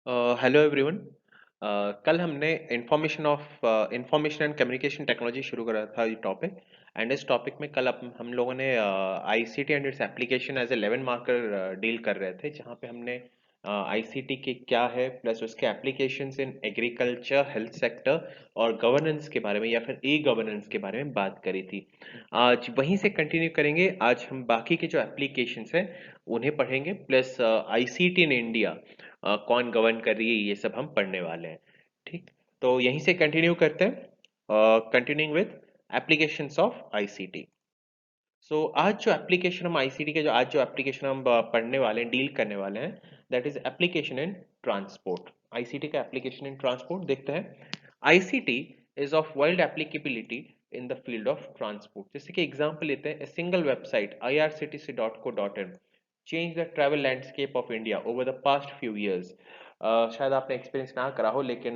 Hello everyone. कल हमने information and communication technology शुरू करा था ये टॉपिक। एंड इस टॉपिक में कल हम लोगों ने ICT and its application as a 11 marker deal कर रहे थे, जहाँ पे हमने आईसीटी के क्या है प्लस उसके applications in agriculture, health sector और गवर्नेंस के बारे में या फिर ई गवर्नेंस के बारे में बात करी थी। आज वहीं से कंटिन्यू करेंगे। आज हम बाकी के जो एप्लीकेशंस हैं उन्हें पढ़ेंगे, प्लस आईसीटी इन इंडिया कौन गवर्न कर रही है, ये सब हम पढ़ने वाले हैं। ठीक, तो यहीं से कंटिन्यू करते हैं, continuing with applications of ICT. So आज जो एप्लीकेशन हम आईसीटी के जो आज जो एप्लीकेशन हम पढ़ने वाले हैं, डील करने वाले हैं, that is application in transport. ICT का एप्लीकेशन इन ट्रांसपोर्ट देखते हैं। ICT is of wide applicability in the field of transport. जैसे कि एग्जांपल लेते हैं, single website irctc.co.in change the travel landscape of India over the past few years. शायद आपने experience ना करा हो, लेकिन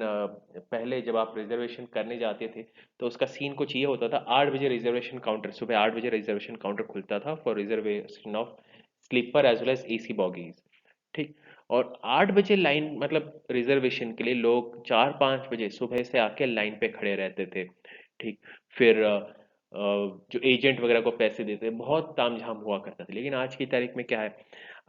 पहले जब आप रिजर्वेशन करने जाते थे तो उसका सीन कुछ ये होता था। 8 बजे रिजर्वेशन काउंटर, सुबह 8 बजे रिजर्वेशन काउंटर खुलता था for reservation of sleeper as well as AC bogies. ठीक, और 8 बजे लाइन मतलब रिजर्वेशन के लिए लोग 4-5 बजे सुबह से आके लाइन पे खड़े रहते थे। ठीक, फिर जो एजेंट वगैरह को पैसे देते, बहुत तामझाम हुआ करता था। लेकिन आज की तारीख में क्या है,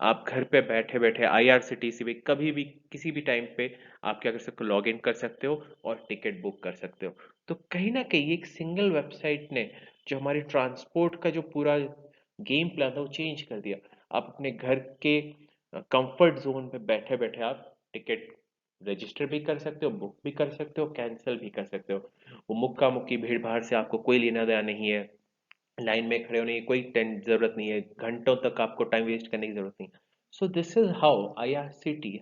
आप घर पे बैठे बैठे आईआरसीटीसी पे कभी भी किसी भी टाइम पे आप क्या कर सकते हो, लॉग इन कर सकते हो और टिकट बुक कर सकते हो। तो कहीं ना कहीं एक सिंगल वेबसाइट ने जो हमारे ट्रांसपोर्ट का जो पूरा गेम प्लान था वो चेंज कर दिया। आप अपने घर के कंफर्ट जोन पे बैठे बैठे आप टिकट रजिस्टर भी कर सकते हो, बुक भी कर सकते हो, कैंसिल भी कर सकते हो। वो मुक्का मुक्की भीड़ भाड़ से आपको कोई लेना देना नहीं है, लाइन में खड़े होने की कोई जरूरत नहीं है, घंटों तक आपको टाइम वेस्ट करने की जरूरत नहीं। So this is how IRCT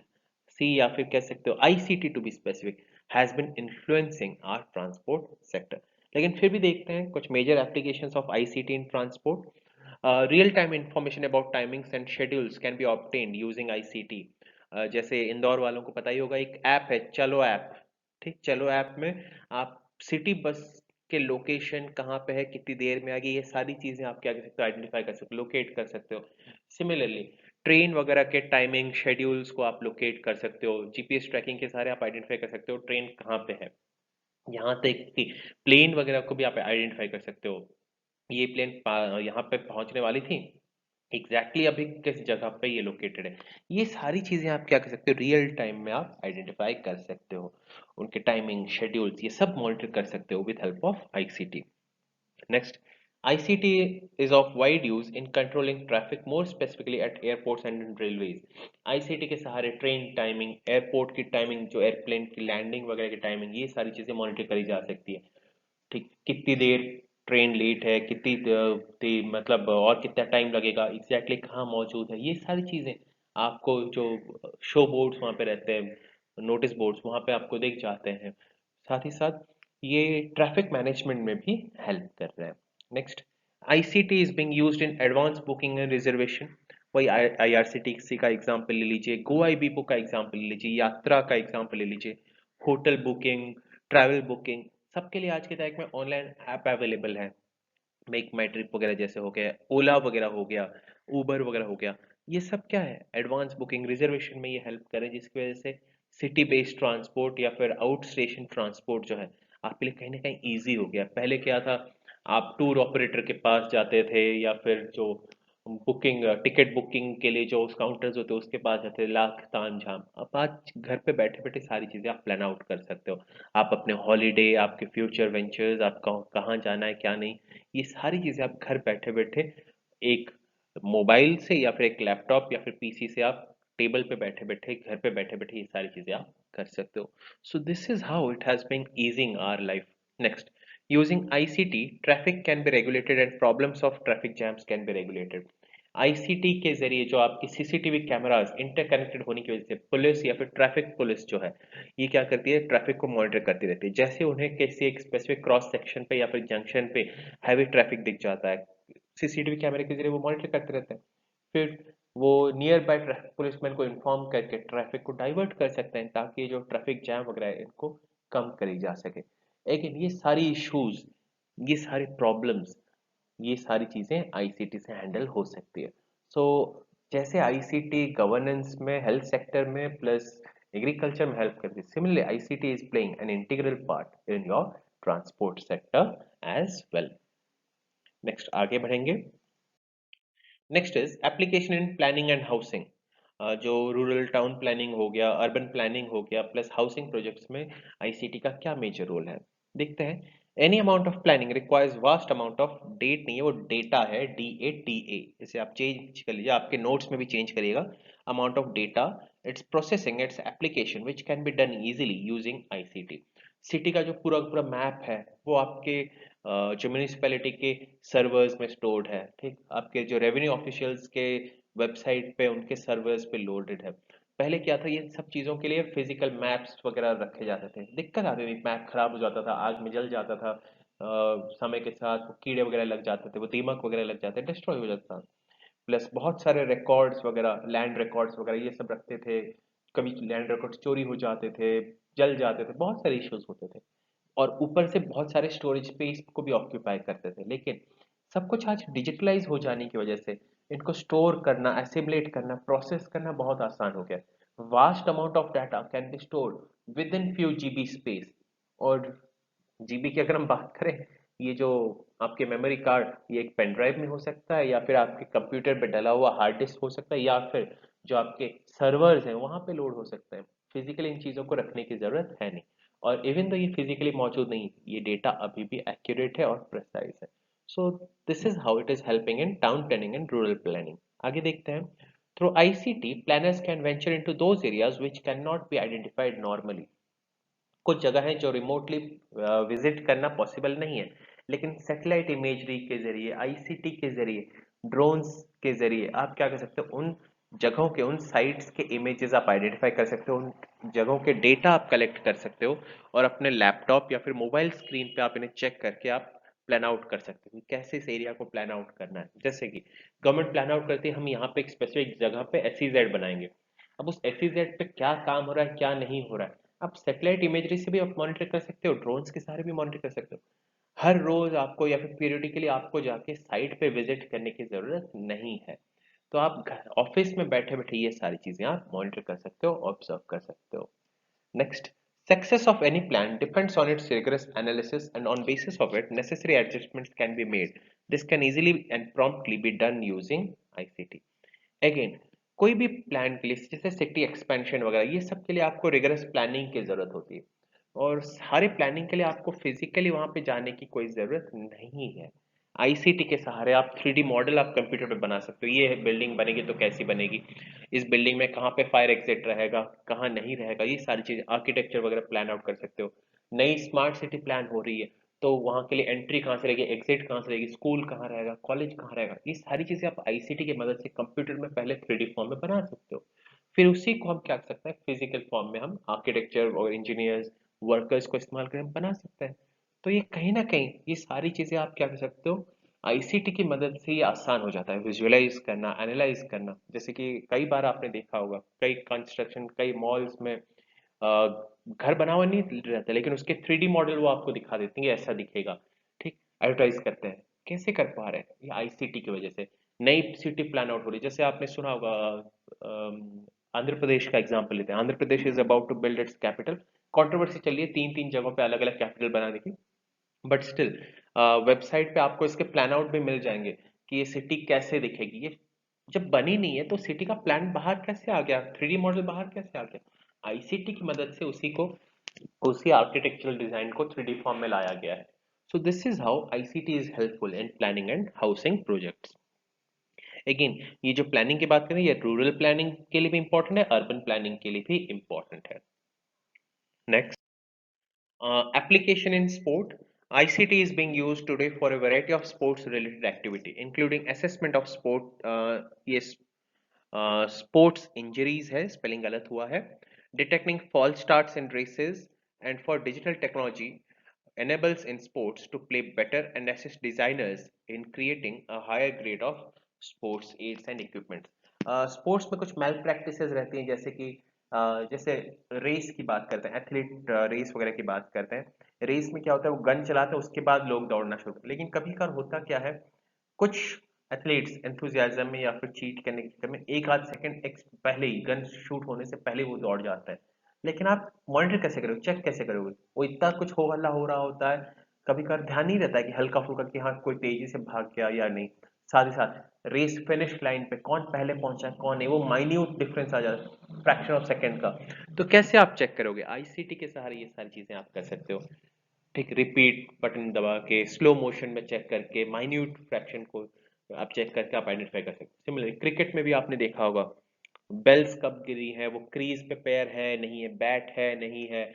सी या फिर कह सकते हो ICT to be specific has been influencing our transport sector. लेकिन फिर भी देखते हैं कुछ major applications of ICT in transport. Real time information about timings and schedules can be obtained using ICT. जैसे इंदौर वालों को पता ही होगा, एक ऐप है चलो ऐप। ठीक, चलो ऐप में आप सिटी बस के लोकेशन कहाँ पे है, कितनी देर में आ गई, ये सारी चीजें आप क्या कर सकते हो, आइडेंटिफाई कर सकते हो, लोकेट कर सकते हो। सिमिलरली ट्रेन वगैरह के टाइमिंग शेड्यूल्स को आप लोकेट कर सकते हो, जीपीएस ट्रैकिंग के सारे आप आइडेंटिफाई कर सकते हो ट्रेन कहाँ पे है। यहाँ तक कि प्लेन वगैरह को भी आप आइडेंटिफाई कर सकते हो, ये प्लेन यहाँ पे पहुंचने वाली थी, एग्जैक्टली अभी किस जगह पे ये लोकेटेड है। ये सारी चीजें आप क्या कर सकते हो, रियल टाइम में आप आइडेंटिफाई कर सकते हो। उनके टाइमिंग शेड्यूल्स ये सब मॉनिटर कर सकते हो with help of ICT. Next, ICT is of wide use in controlling traffic, more specifically at airports and in railways. ICT के सहारे ट्रेन टाइमिंग, एयरपोर्ट की टाइमिंग, जो एयरप्लेन की लैंडिंग वगैरह की टाइमिंग, ये सारी चीजें मॉनिटर करी जा सकती है। ठीक, कितनी देर ट्रेन लेट है, कितनी मतलब और कितना टाइम लगेगा, एग्जैक्टली कहाँ मौजूद है, ये सारी चीजें आपको जो शो बोर्ड्स वहाँ पे रहते हैं, नोटिस बोर्ड्स वहाँ पे आपको दिख जाते हैं। साथ ही साथ ये ट्रैफिक मैनेजमेंट में भी हेल्प कर रहा है। Next, ICT is being used in advance booking and reservation. वही आईआरसीटीसी का एग्जांपल ले लीजिए, गोआईबीबो का एग्जांपल ले लीजिए, यात्रा का एग्जांपल ले लीजिए, होटल बुकिंग, ट्रैवल बुकिंग, सबके लिए आज के तारीख में ऑनलाइन ऐप अवेलेबल है। मेक माई ट्रिप वगैरह जैसे हो गया, ओला वगैरह हो गया, उबर वगैरह हो गया। ये सब क्या है, एडवांस बुकिंग रिजर्वेशन में ये हेल्प करें, जिसकी वजह से सिटी बेस्ड ट्रांसपोर्ट या फिर आउट स्टेशन ट्रांसपोर्ट जो है आपके लिए कहीं ना कहीं ईजी हो गया। पहले क्या था, आप टूर ऑपरेटर के पास जाते थे या फिर जो बुकिंग टिकट बुकिंग के लिए जो उस काउंटर्स होते हैं उसके पास जाते थे, लाख तामझाम। अब आज घर पे बैठे बैठे सारी चीजें आप प्लान आउट कर सकते हो। आप अपने हॉलीडे, आपके फ्यूचर वेंचर्स, आप कहाँ जाना है क्या नहीं, ये सारी चीजें आप घर बैठे बैठे एक मोबाइल से या फिर एक लैपटॉप या फिर पीसी से आप टेबल पे बैठे बैठे, घर पे बैठे बैठे ये सारी चीजें आप कर सकते हो। So this is how it has been easing our life. Next, using ICT traffic can be regulated and problems of traffic jams can be regulated। ICT के जरिए जो आपकी सीसीटीवी कैमरास इंटरकनेक्टेड होने की वजह से पुलिस या फिर ट्रैफिक पुलिस जो है ये क्या करती है, ट्रैफिक को मॉनिटर करती रहती है। जैसे उन्हें किसी एक स्पेसिफिक क्रॉस सेक्शन पे या फिर जंक्शन पे हैवी ट्रैफिक दिख जाता है, सीसीटीवी कैमरे के जरिए वो मॉनिटर करते रहते हैं। फिर वो नियर बाय ट्रैफिक पुलिसमैन को इन्फॉर्म करके ट्रैफिक को डाइवर्ट कर सकते हैं, ताकि ये जो ट्रैफिक जैम वगैरह है इनको कम करी जा सके। लेकिन ये सारी इश्यूज, ये सारी प्रॉब्लम्स, ये सारी चीजें आईसीटी से हैंडल हो सकती है। सो जैसे आईसीटी गवर्नेंस में, हेल्थ सेक्टर में, प्लस एग्रीकल्चर में हेल्प करती है। Similarly ICT is playing an integral part in your transport sector as well. Next आगे बढ़ेंगे। Next is application in planning and housing. जो रूरल टाउन प्लानिंग हो गया, अर्बन प्लानिंग हो गया, प्लस हाउसिंग प्रोजेक्ट्स में आईसीटी का क्या मेजर रोल है, देखते हैं। Any amount of planning requires vast amount of date, नहीं है वो डेटा है, DATA। इसे आप चेंज कर लीजिए, आपके नोट्स में भी चेंज करिएगा। Amount of data, it's processing, its application which can be done easily using ICT. City का जो पूरा पूरा मैप है वो आपके जो म्यूनिसिपैलिटी के सर्वर्स में स्टोर्ड है, ठीक। आपके जो रेवेन्यू ऑफिशियल्स के वेबसाइट पे, उनके सर्वर्स पे लोडेड है। पहले क्या था, ये सब चीज़ों के लिए फिजिकल मैप्स वगैरह रखे जाते थे, दिक्कत आती थी, मैप खराब हो जाता था, आग में जल जाता था, समय के साथ वो कीड़े वगैरह लग जाते थे, वो दीमक वगैरह लग जाते, डिस्ट्रॉय हो जाता था। प्लस बहुत सारे रिकॉर्ड्स वगैरह, लैंड रिकॉर्ड्स वगैरह ये सब रखते थे। कभी लैंड रिकॉर्ड्स चोरी हो जाते थे, जल जाते थे, बहुत सारे इश्यूज होते थे। और ऊपर से बहुत सारे स्टोरेज स्पेस को भी ऑक्यूपाई करते थे। लेकिन सब कुछ आज डिजिटलाइज हो जाने की वजह से इनको स्टोर करना, एसिमुलेट करना, प्रोसेस करना बहुत आसान हो गया। Vast amount of data can be stored with in few GB space. और जीबी की अगर हम बात करें, ये जो आपके मेमोरी कार्ड, ये एक पेन ड्राइव में हो सकता है, या फिर आपके कंप्यूटर पे डला हुआ हार्ड डिस्क हो सकता है, या फिर जो आपके सर्वर्स हैं वहां पे लोड हो सकता है। फिजिकली इन चीज़ों को रखने की ज़रूरत है नहीं। और इवन तो ये फिजिकली मौजूद नहीं, ये डेटा अभी भी एक्यूरेट है और प्रिसाइज है। सो this is how it is helping in town planning and rural planning. आगे देखते हैं। Through ICT planners can venture into those areas which can not be identified normally. कुछ जगह है जो रिमोटली विजिट करना पॉसिबल नहीं है, लेकिन सैटेलाइट इमेजरी के जरिए, आईसीटी के जरिए, ड्रोन्स के जरिए आप क्या कर सकते हो, उन जगहों के, उन साइट्स के इमेजेस आप आइडेंटिफाई कर सकते हो, उन जगहों के डेटा आप कलेक्ट कर सकते हो, और अपने लैपटॉप या फिर मोबाइल स्क्रीन पे आप इन्हें चेक करके आप प्लान आउट कर सकते हो कि कैसे इस एरिया को प्लान आउट करना है। जैसे कि गवर्नमेंट प्लान आउट करती है, हम यहाँ पे एक स्पेसिफिक जगह पे SEZ बनाएंगे। अब उस SEZ पे क्या काम हो रहा है, क्या नहीं हो रहा है, आप सैटेलाइट इमेजरी से भी आप मॉनिटर कर सकते हो, ड्रोन्स के सहारे भी मॉनिटर कर सकते हो। हर रोज आपको या फिर पीरियडिकली आपको जाके साइट पे विजिट करने की जरूरत नहीं है। तो आप घर ऑफिस में बैठे बैठे ये सारी चीजें आप मॉनिटर कर सकते हो, ऑब्जर्व कर सकते हो। Next, success of any plan depends on its rigorous analysis, and on basis of it, necessary adjustments can be made. This can easily and promptly be done using ICT. Again, कोई भी plan के लिए, जैसे city expansion वगैरह, ये सब के लिए आपको रिगरस प्लानिंग की जरूरत होती है। और सारे प्लानिंग के लिए आपको फिजिकली वहां पे जाने की कोई जरूरत नहीं है। आईसीटी के सहारे आप 3D मॉडल आप कंप्यूटर पे बना सकते हो, ये बिल्डिंग बनेगी तो कैसी बनेगी, इस बिल्डिंग में कहाँ पे फायर एग्जिट रहेगा, कहाँ नहीं रहेगा, ये सारी चीजें आर्किटेक्चर वगैरह प्लान आउट कर सकते हो। नई स्मार्ट सिटी प्लान हो रही है, तो वहां के लिए एंट्री कहाँ से रहेगी, एग्जिट कहाँ से रहेगी, स्कूल कहाँ रहेगा, कॉलेज कहाँ रहेगा, ये सारी चीजें आप आईसीटी की मदद से कंप्यूटर में पहले 3D फॉर्म में बना सकते हो। फिर उसी को हम क्या कर सकते हैं, फिजिकल फॉर्म में हम आर्किटेक्चर और इंजीनियर्स, वर्कर्स को इस्तेमाल कर हम बना सकते हैं। तो ये कहीं ना कहीं ये सारी चीजें आप क्या कर सकते हो, आईसीटी की मदद से ये आसान हो जाता है विजुअलाइज करना, एनालाइज करना। जैसे कि कई बार आपने देखा होगा, कई कंस्ट्रक्शन, कई मॉल्स में घर बना हुआ नहीं रहता, लेकिन उसके 3D मॉडल वो आपको दिखा देते हैं, ये ऐसा दिखेगा, ठीक। एडवर्टाइज करते हैं, कैसे कर पा रहे हैं, ये आईसीटी की वजह से। नई सिटी प्लान आउट हो रही है, जैसे आपने सुना होगा, आंध्र प्रदेश का एग्जांपल लेते हैं। Andhra Pradesh is about to build its capital. Controversy चल रही है तीन तीन जगहों पे अलग अलग कैपिटल बनाने की, बट स्टिल वेबसाइट पे आपको इसके प्लान आउट भी मिल जाएंगे कि ये सिटी कैसे दिखेगी। ये जब बनी नहीं है तो सिटी का प्लान बाहर कैसे आ गया, 3D मॉडल बाहर कैसे आ गया, आईसीटी की मदद से उसी को, उसी आर्किटेक्चरल डिजाइन को 3D फॉर्म में लाया गया है। सो this is how ICT is helpful in planning and housing projects. Again, ये जो प्लानिंग की बात करें, ये रूरल प्लानिंग के लिए भी इंपॉर्टेंट है, अर्बन प्लानिंग के लिए भी इंपॉर्टेंट है। Next, application in sport. ICT is being used today for a variety of sports related activity, including assessment of sport, yes, sports injuries है, spelling गलत हुआ है, detecting false starts in races, and for digital technology enables in sports to play better and assist designers in creating a higher grade of sports aids and equipment. Sports में कुछ मैल practices रहती हैं, जैसे कि जैसे रेस की बात करते हैं, एथलीट रेस वगैरह की बात करते हैं। रेस में क्या होता है, वो गन चलाते हैं, उसके बाद लोग दौड़ना शुरू करते हैं। लेकिन कभी कभार होता क्या है, कुछ एथलीट्स एंथुजियाज्म में या फिर चीट करने के चक्कर में एक आध सेकंड पहले ही, गन शूट होने से पहले वो दौड़ जाता है। लेकिन आप मॉनिटर कैसे करोगे, चेक कैसे करोगे? वो इतना कुछ हो हल्ला हो रहा होता है, कभी कभार ध्यान नहीं रहता है कि हल्का फुल्का कि हाँ कोई तेजी से भाग गया या नहीं। साथ ही साथ रेस फिनिश लाइन पे कौन पहले पहुंचा कौन नहीं, वो माइन्यूट डिफरेंस आ जाता है फ्रैक्शन ऑफ सेकंड का। तो कैसे आप चेक करोगे? आईसीटी के सहारे ये सारी चीजें आप कर सकते हो। ठीक, रिपीट बटन दबा के स्लो मोशन में चेक करके माइन्यूट फ्रैक्शन को आप चेक करके आप आइडेंटिफाई कर सकते हो। सिमिलरली क्रिकेट में भी आपने देखा होगा, बेल्स कब गिरी है, वो क्रीज पे पैर है नहीं है, बैट है नहीं है।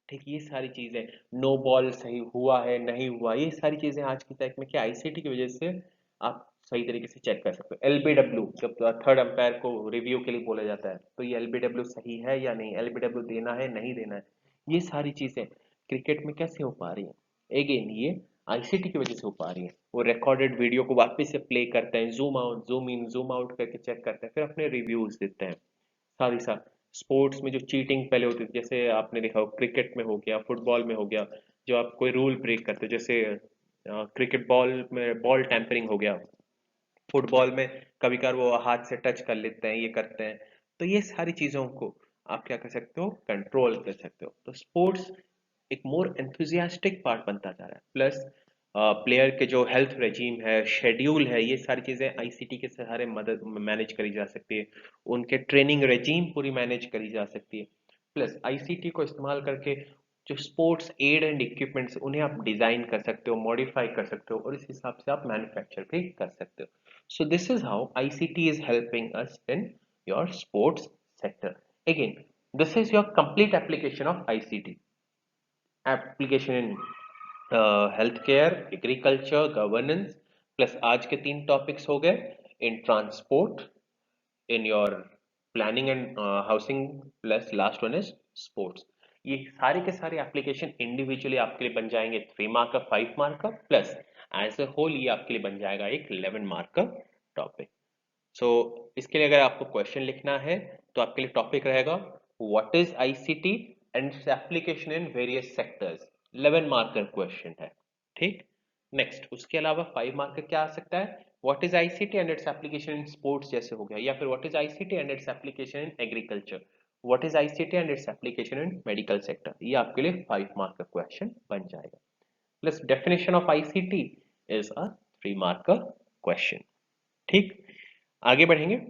ठीक, ये सारी चीजें, नो बॉल सही हुआ है नहीं हुआ, ये सारी चीजें आज की तारीख में क्या आईसीटी की वजह से आप सही तरीके से चेक कर सकते हो। एलबीडब्ल्यू, जब थर्ड अंपायर को रिव्यू के लिए बोला जाता है तो ये एलबीडब्ल्यू सही है या नहीं, एलबीडब्ल्यू देना है नहीं देना है, ये सारी चीजें क्रिकेट में कैसे हो पा रही है? अगेन ये आईसीटी की वजह से हो पा रही है। वो रिकॉर्डेड वीडियो को वापस से प्ले करते हैं, zoom out zoom in zoom out करके चेक करते हैं, फिर अपने रिव्यूज देते हैं। साथ ही साथ स्पोर्ट्स में जो चीटिंग पहले होती थी, जैसे आपने देखा हो क्रिकेट में हो गया, फुटबॉल में हो गया, जो आप कोई रूल ब्रेक करते हो, जैसे क्रिकेट बॉल में बॉल टैंपरिंग हो गया, फुटबॉल में कभी कभार वो हाथ से टच कर लेते हैं, ये करते हैं। तो ये सारी चीजों को आप क्या कर सकते हो, कंट्रोल कर सकते हो। तो स्पोर्ट्स एक मोर एंथुजियास्टिक पार्ट बनता जा रहा है। प्लस प्लेयर के जो हेल्थ रेजीम है, शेड्यूल है, ये सारी चीजें आईसीटी के सहारे मदद मैनेज करी जा सकती है। उनके ट्रेनिंग रेजीम पूरी मैनेज करी जा सकती है। प्लस आईसीटी को इस्तेमाल करके जो स्पोर्ट्स एड एंड इक्विपमेंट्स उन्हें आप डिजाइन कर सकते हो, मॉडिफाई कर सकते हो, और इस हिसाब से आप मैन्युफैक्चर भी कर सकते हो। So this is how ICT is helping us in your sports sector. Again, this is your complete application of ICT. Application in healthcare, agriculture, governance, plus आज के तीन टॉपिक्स हो गए, in transport, in your planning and housing, plus last one is sports. ये सारे के सारे application individually आपके लिए बन जाएंगे 3 मार्क का, 5 मार्क का, प्लस एज ए होल ये आपके लिए बन जाएगा एक 11 मार्क का टॉपिक। सो इसके लिए अगर आपको क्वेश्चन लिखना है तो आपके लिए टॉपिक रहेगा what is ICT and its application in various sectors. 11 mark का क्वेश्चन है। ठीक, नेक्स्ट उसके अलावा 5 मार्क का क्या आ सकता है? What is ICT and its application in sports जैसे हो गया, या फिर what is ICT and its application in agriculture, what is ICT and its application in medical sector. ये आपके लिए 5 मार्क का क्वेश्चन बन जाएगा। Plus definition of ICT is a 3 mark का क्वेश्चन। ठीक, आगे बढ़ेंगे।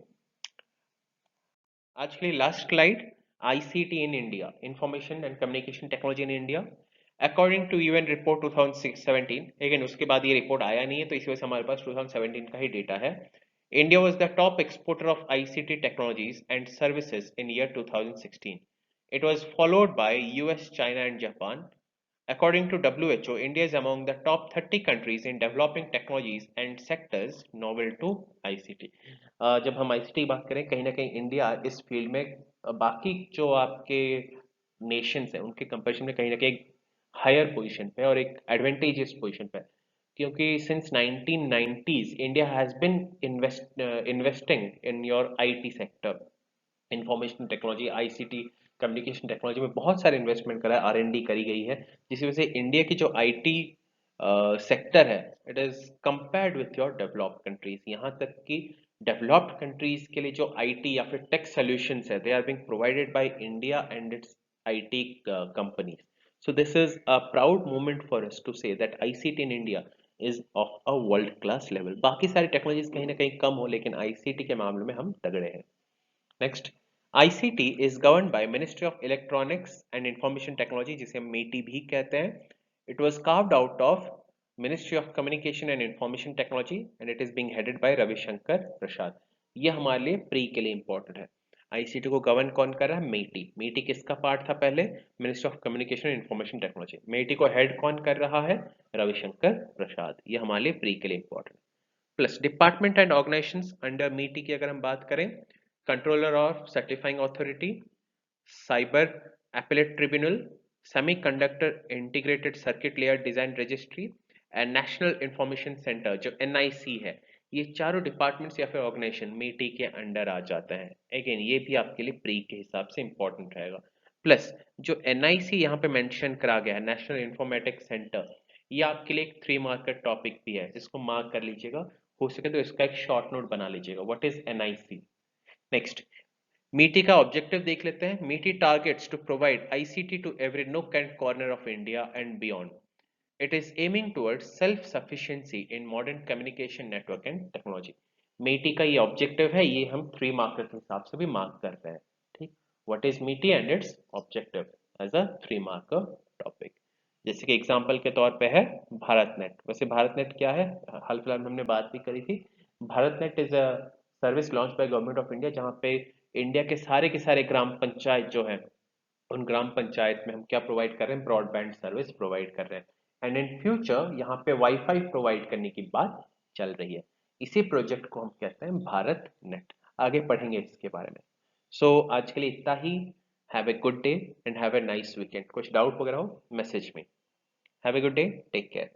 आज के लिए last slide, ICT in India, information and communication technology in India. According to UN report 2017, लेकिन उसके बाद ये रिपोर्ट आया नहीं है तो इसी वजह से हमारे पास 2017 का ही डेटा है। India was the top exporter of ICT technologies and services in year 2016। It was followed by US, China and Japan. According to WHO, India is among the top 30 countries in developing technologies and sectors novel to ICT. जब हम ICT की बात करें, कहीं ना कहीं India इस field में बाकी जो आपके नेशंस हैं उनके कंपैरिजन में कहीं ना कहीं हायर पोजीशन पे और एक एडवांटेजियस पोजीशन पे है। क्योंकि since 1990s India has been investing in your IT sector, information technology, ICT, communication technology में बहुत सारे इन्वेस्टमेंट करा है, आरएनडी करी गई है, जिसकी वजह से इंडिया की जो आईटी सेक्टर है it is compared with your developed countries. यहाँ तक कि डेवलप्ड कंट्रीज के लिए जो आईटी या फिर टेक सॉल्यूशंस है, they are being provided by India and its IT companies. So this is a proud moment for us to say that ICT in India is of a world class level. बाकी सारी technologies कहीं ना कहीं कम हो, लेकिन ICT के मामले में हम तगड़े हैं। Next, ICT is govern by ministry of electronics and information technology, जिसे हम मेटी भी कहते हैं। It was carved out of ministry of communication and information technology and it is being headed by Ravishankar Prasad. ये हमारे लिए प्री के लिए इंपॉर्टेंट है। आईसीटी को गवर्न कौन कर रहा है? मेटी। मेटी किसका पार्ट था पहले? Ministry of communication and information technology. MeitY को हेड कौन कर रहा है? रविशंकर प्रसाद। ये हमारे लिए प्री के लिए important. Plus department and organisations under मीटी की अगर हम बात करें, controller of certifying authority, cyber appellate tribunal, semiconductor integrated circuit layer design registry and national information centre जो एनआईसी है, ये चारों डिपार्टमेंट्स या फिर ऑर्गेनाइजेशन मीटी के अंडर आ जाते हैं। अगेन ये भी आपके लिए प्री के हिसाब से इंपॉर्टेंट रहेगा। प्लस जो एनआईसी यहाँ पे मेंशन करा गया है, नेशनल इंफॉर्मेटिक्स सेंटर, ये आपके लिए एक 3 मार्क का टॉपिक भी है, जिसको मार्क कर लीजिएगा। हो सके तो इसका एक शॉर्ट नोट बना लीजिएगा, व्हाट इज एनआईसी। नेक्स्ट, मीटी का ऑब्जेक्टिव देख लेते हैं। MeitY targets to provide ICT to every nook and corner of India and beyond. It is aiming towards self sufficiency in modern communication network and technology. MeitY का ये objective है, ये हम 3 मार्कर के हिसाब से भी मार्क कर रहे हैं। ठीक, what is MeitY and its objective as a 3 marker topic. जैसे कि एग्जांपल के तौर पे है भारत नेट। वैसे भारत नेट क्या है, हाल फिलहाल में हमने बात भी करी थी। Bharat net is a service launch by government of India, जहाँ पे इंडिया के सारे ग्राम पंचायत जो है, उन ग्राम पंचायत में हम क्या प्रोवाइड कर रहे हैं, ब्रॉडबैंड सर्विस प्रोवाइड कर रहे हैं। एंड इन फ्यूचर यहाँ पे वाईफाई प्रोवाइड करने की बात चल रही है। इसी प्रोजेक्ट को हम कहते हैं भारत नेट। आगे पढ़ेंगे इसके बारे में। सो आज के लिए इतना ही। Have a good day and have a nice weekend. कुछ डाउट वगैरह हो मैसेज में। Have a good day, take care.